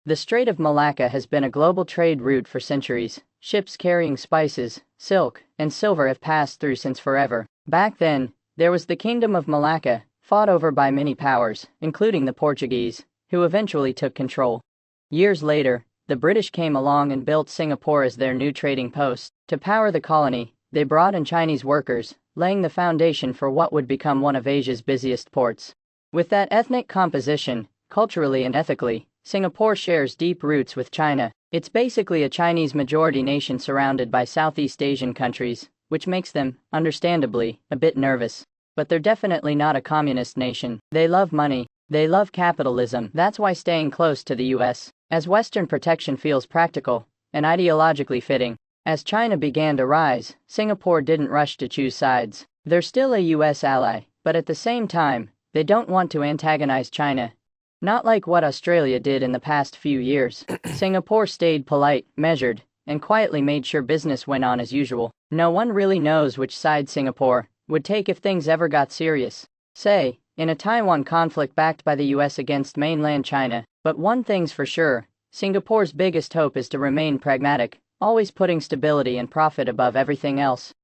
The Strait of Malacca has been a global trade route for centuries. Ships carrying spices, silk, and silver have passed through since forever. Back then, there was the Kingdom of Malacca, fought over by many powers, including the Portuguese, who eventually took control. Years later, the British came along and built Singapore as their new trading post. To power the colony, they brought in Chinese workers, laying the foundation for what would become one of Asia's busiest ports. With that ethnic composition, culturally and ethically, Singapore shares deep roots with China. It's basically a Chinese majority nation surrounded by Southeast Asian countries, which makes them, understandably, a bit nervous. But they're definitely not a communist nation. They love money. They love capitalism. That's why staying close to the US, as Western protection feels practical and ideologically fitting. As China began to rise, Singapore didn't rush to choose sides. They're still a US ally, but at the same time, they don't want to antagonize China. Not like what Australia did in the past few years. Singapore stayed polite, measured, and quietly made sure business went on as usual. No one really knows which side Singapore would take if things ever got serious. Say, in a Taiwan conflict backed by the US against mainland China. But one thing's for sure, Singapore's biggest hope is to remain pragmatic, always putting stability and profit above everything else.